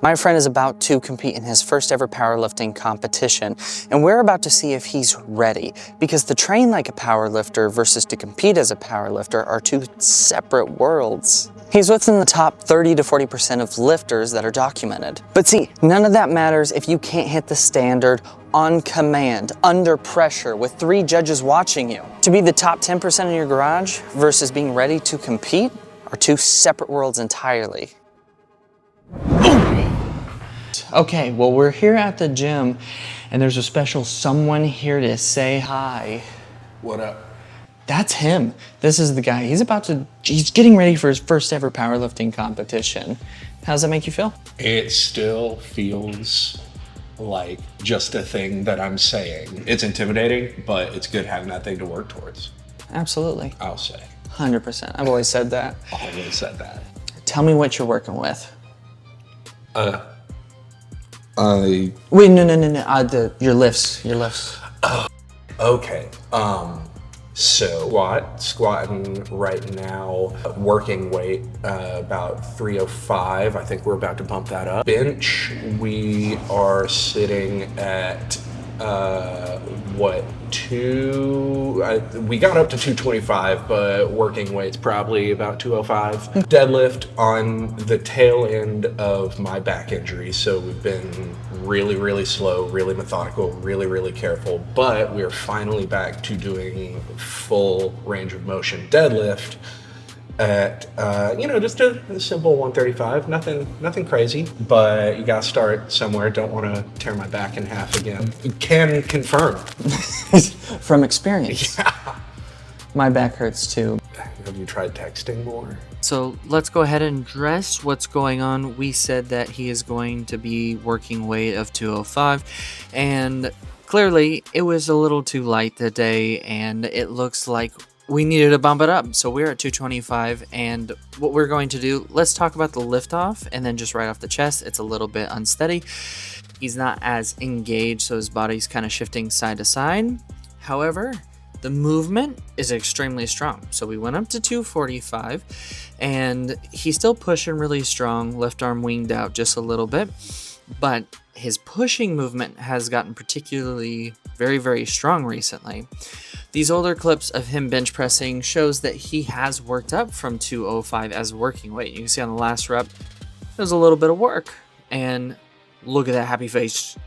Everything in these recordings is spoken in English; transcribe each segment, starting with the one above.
My friend is about to compete in his first ever powerlifting competition, and we're about to see if he's ready, because to train like a powerlifter versus to compete as a powerlifter are two separate worlds. He's within the top 30 to 40% of lifters that are documented. But see, none of that matters if you can't hit the standard on command, under pressure, with 3 judges watching you. To be the top 10% in your garage versus being ready to compete are two separate worlds entirely. Okay, well, we're here at the gym and there's a special someone here to say hi. What up? That's him. This is the guy. He's getting ready for his first ever powerlifting competition. How does that make you feel? It still feels like just a thing that I'm saying. It's intimidating, but it's good having that thing to work towards. Absolutely. I'll say. 100%. I've always said that. Always said that. Tell me what you're working with. Wait, no. Your lifts. Okay. So squatting right now, working weight, about 305. I think we're about to bump that up. Bench, we are sitting at, we got up to 225, but working weight's probably about 205. Deadlift on the tail end of my back injury, so we've been really slow, really methodical, really careful, but we're finally back to doing full range of motion deadlift at, just a simple 135, nothing crazy, but you gotta start somewhere. Don't wanna tear my back in half again. Can confirm. From experience. Yeah. My back hurts too. Have you tried texting more? So let's go ahead and address what's going on. We said that he is going to be working weight of 205, and clearly it was a little too light today, and it looks like we needed to bump it up. So we're at 225, and what we're going to do, let's talk about the lift off, and then just right off the chest, it's a little bit unsteady. He's not as engaged, so his body's kind of shifting side to side. However, the movement is extremely strong. So we went up to 245, and he's still pushing really strong, left arm winged out just a little bit, but his pushing movement has gotten particularly very strong recently. These older clips of him bench pressing shows that he has worked up from 205 as working weight. You can see on the last rep, there's a little bit of work, and look at that happy face.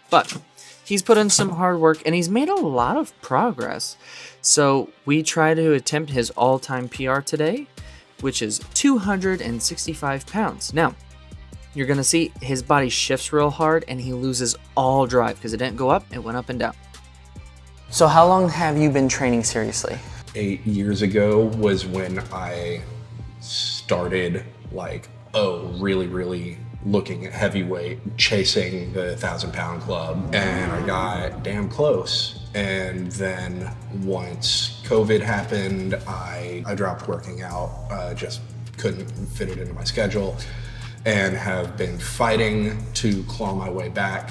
But he's put in some hard work and he's made a lot of progress. So we try to attempt his all-time PR today, which is 265 pounds. Now, you're gonna see his body shifts real hard and he loses all drive because it didn't go up, it went up and down. So how long have you been training seriously? 8 years ago was when I started really looking at heavyweight, chasing the 1,000-pound club, and I got damn close. And then once COVID happened, I dropped working out, just couldn't fit it into my schedule, and have been fighting to claw my way back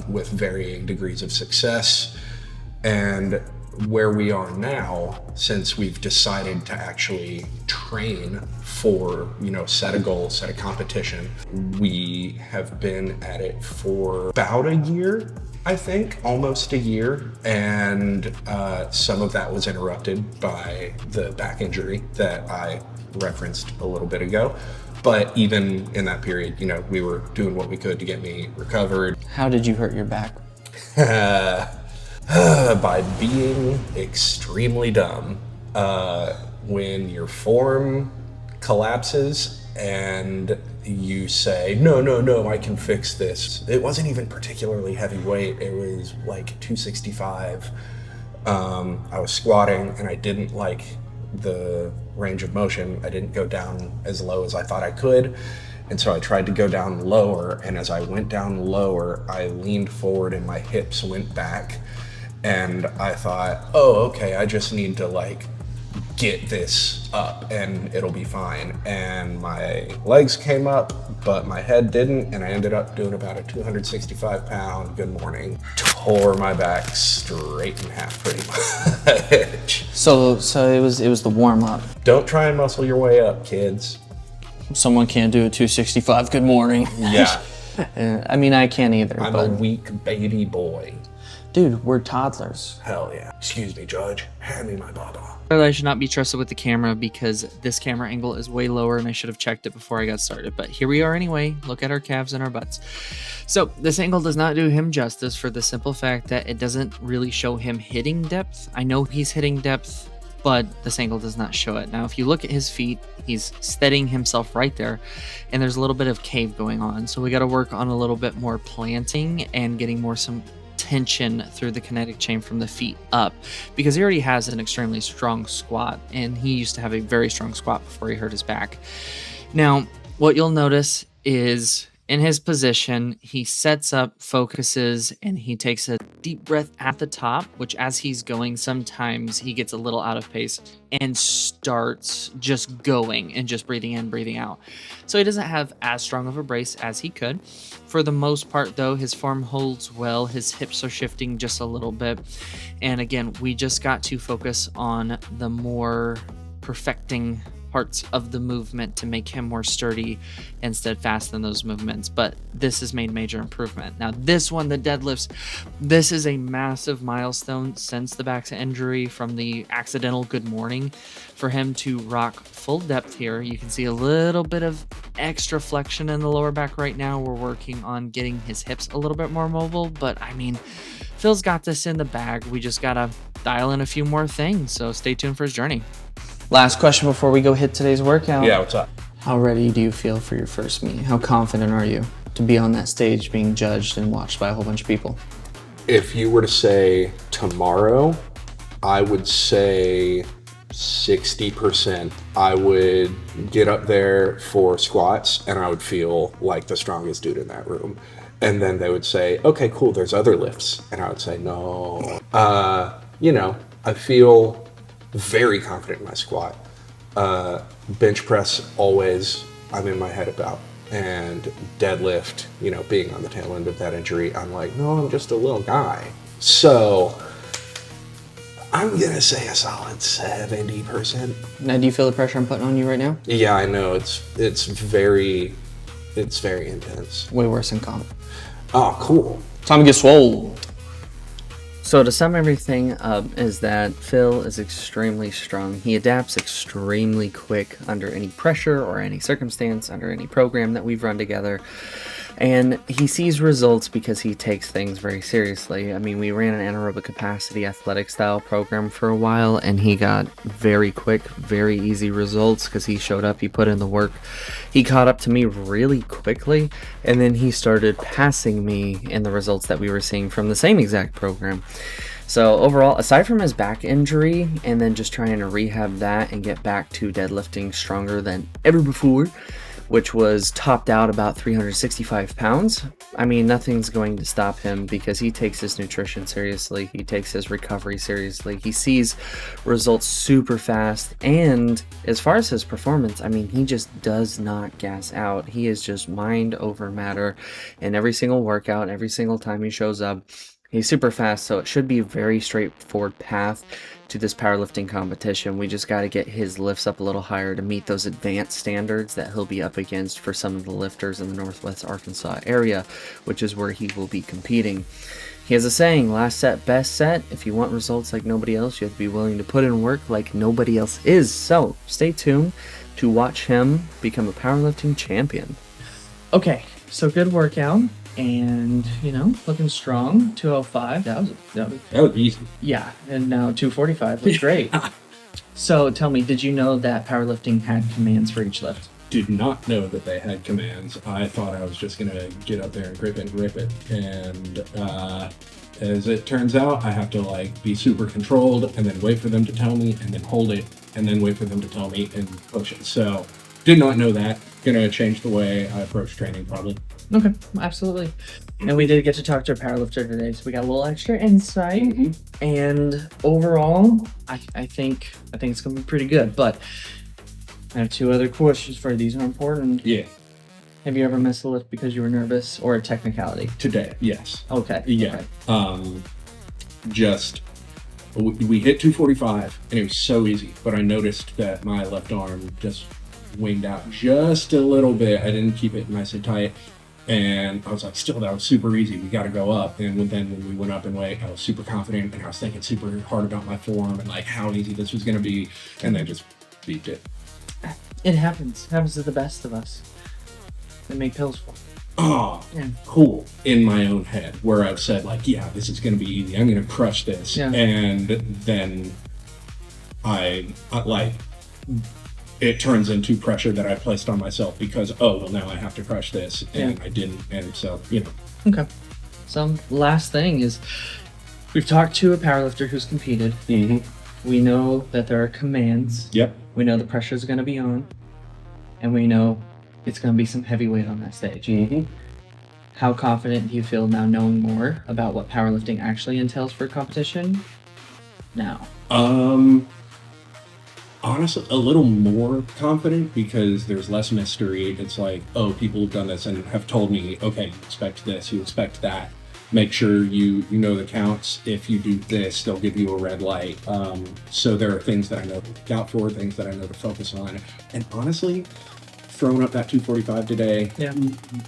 with varying degrees of success. And where we are now, since we've decided to actually train for, set a goal, set a competition, we have been at it for about a year, I think, almost a year. And some of that was interrupted by the back injury that I referenced a little bit ago. But even in that period, we were doing what we could to get me recovered. How did you hurt your back? By being extremely dumb. When your form collapses and you say, no, I can fix this. It wasn't even particularly heavyweight. It was like 265. I was squatting and I didn't like the range of motion. I didn't go down as low as I thought I could. And so I tried to go down lower. And as I went down lower, I leaned forward and my hips went back. And I thought, oh, okay, I just need to get this up and it'll be fine. And my legs came up, but my head didn't. And I ended up doing about a 265-pound good morning. Tore my back straight in half pretty much. So it was the warm up. Don't try and muscle your way up, kids. someone can't do a 265. Good morning. Yeah. I mean, I can't either. I'm a weak baby boy. Dude, we're toddlers. Hell yeah. Excuse me, Judge. Hand me my baba. I should not be trusted with the camera because this camera angle is way lower and I should have checked it before I got started. But here we are anyway. Look at our calves and our butts. So this angle does not do him justice for the simple fact that it doesn't really show him hitting depth. I know he's hitting depth, but this angle does not show it. Now, if you look at his feet, he's steadying himself right there, and there's a little bit of cave going on. So we got to work on a little bit more planting and getting some tension through the kinetic chain from the feet up, because he already has an extremely strong squat, and he used to have a very strong squat before he hurt his back. Now, what you'll notice is in his position, he sets up, focuses, and he takes a deep breath at the top, which as he's going, sometimes he gets a little out of pace and starts just going and just breathing in, breathing out. So he doesn't have as strong of a brace as he could. For the most part, though, his form holds well. His hips are shifting just a little bit. And again, we just got to focus on the more perfecting parts of the movement to make him more sturdy and steadfast in those movements. But this has made major improvement. Now this one, the deadlifts, this is a massive milestone since the back injury from the accidental good morning. For him to rock full depth here, you can see a little bit of extra flexion in the lower back right now. We're working on getting his hips a little bit more mobile, but I mean, Phil's got this in the bag. We just gotta dial in a few more things, so stay tuned for his journey. Last question before we go hit today's workout. Yeah, what's up? How ready do you feel for your first meet? How confident are you to be on that stage being judged and watched by a whole bunch of people? If you were to say tomorrow, I would say 60%. I would get up there for squats and I would feel like the strongest dude in that room. And then they would say, okay, cool, there's other lifts. And I would say, no. I feel very confident in my squat. Bench press, always, I'm in my head about. And deadlift, being on the tail end of that injury, I'm like, no, I'm just a little guy. So I'm gonna say a solid 70%. Now, do you feel the pressure I'm putting on you right now? Yeah, I know. It's very intense. Way worse than comp. Oh, cool. Time to get swole. So to sum everything up is that Phil is extremely strong. He adapts extremely quick under any pressure or any circumstance, under any program that we've run together. And he sees results because he takes things very seriously. I mean, we ran an anaerobic capacity athletic style program for a while, and he got very quick, very easy results because he showed up, he put in the work. He caught up to me really quickly, and then he started passing me in the results that we were seeing from the same exact program. So overall, aside from his back injury and then just trying to rehab that and get back to deadlifting stronger than ever before, which was topped out about 365 pounds. I mean, nothing's going to stop him because he takes his nutrition seriously. He takes his recovery seriously. He sees results super fast. And as far as his performance, I mean, he just does not gas out. He is just mind over matter in every single workout, every single time he shows up. He's super fast, so it should be a very straightforward path to this powerlifting competition. We just got to get his lifts up a little higher to meet those advanced standards that he'll be up against for some of the lifters in the Northwest Arkansas area, which is where he will be competing. He has a saying, last set, best set. If you want results like nobody else, you have to be willing to put in work like nobody else is. So stay tuned to watch him become a powerlifting champion. Okay, so good workout. And, looking strong, 205. That was easy. Yeah, and now 245. Looks great. So tell me, did you know that powerlifting had commands for each lift? Did not know that they had commands. I thought I was just going to get up there and grip it. And as it turns out, I have to be super controlled and then wait for them to tell me and then hold it and then wait for them to tell me and push it. So did not know that. Going to change the way I approach training probably. Okay, absolutely. And we did get to talk to a powerlifter today, so we got a little extra insight. Mm-hmm. And overall, I think it's gonna be pretty good. But I have two other questions for you. These are important. Yeah. Have you ever missed a lift because you were nervous or a technicality? Today, yes. Okay. Yeah. Okay. We hit 245 and it was so easy, but I noticed that my left arm just winged out just a little bit. I didn't keep it nice and tight. And I was like, still, that was super easy. We got to go up. And then when we went up in weight, I was super confident and I was thinking super hard about my form and like how easy this was going to be. And then just beat it. It happens. It happens to the best of us. They make pills for it. Oh, Yeah. Cool. In my own head, where I've said like, yeah, this is going to be easy. I'm going to crush this. Yeah. And then I like, it turns into pressure that I placed on myself because, oh, well, now I have to crush this. And I didn't. And so, Okay. So last thing is, we've talked to a powerlifter who's competed. Mm-hmm. We know that there are commands. Yep. We know the pressure is going to be on. And we know it's going to be some heavy weight on that stage. Mm-hmm. How confident do you feel now knowing more about what powerlifting actually entails for competition now? Honestly, a little more confident because there's less mystery. It's like, oh, people have done this and have told me, okay, you expect this, you expect that. Make sure you know the counts. If you do this, they'll give you a red light. So there are things that I know to look out for, things that I know to focus on. And honestly, throwing up that 245 today,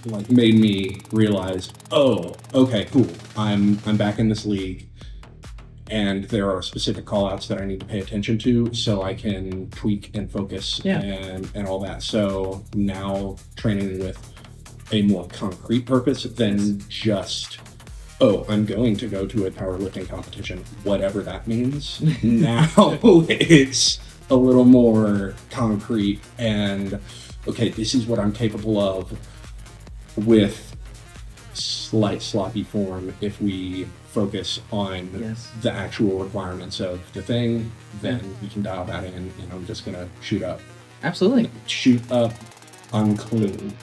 like made me realize, oh, okay, cool. I'm back in this league. And there are specific call outs that I need to pay attention to so I can tweak and focus and all that. So now training with a more concrete purpose than just, oh, I'm going to go to a powerlifting competition, whatever that means. Now it's a little more concrete and, okay, this is what I'm capable of with slight sloppy form if we focus on the actual requirements of the thing, then we can dial that in and I'm just gonna shoot up. Absolutely. Shoot up unclean.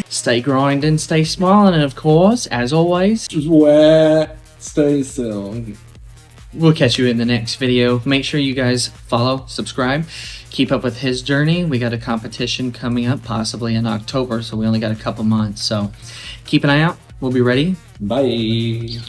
Stay grinding, stay smiling, and of course, as always, Sweat, stay still. we'll catch you in the next video. Make sure you guys follow, subscribe, keep up with his journey. We got a competition coming up possibly in October, so we only got a couple months, so keep an eye out. We'll be ready. Bye.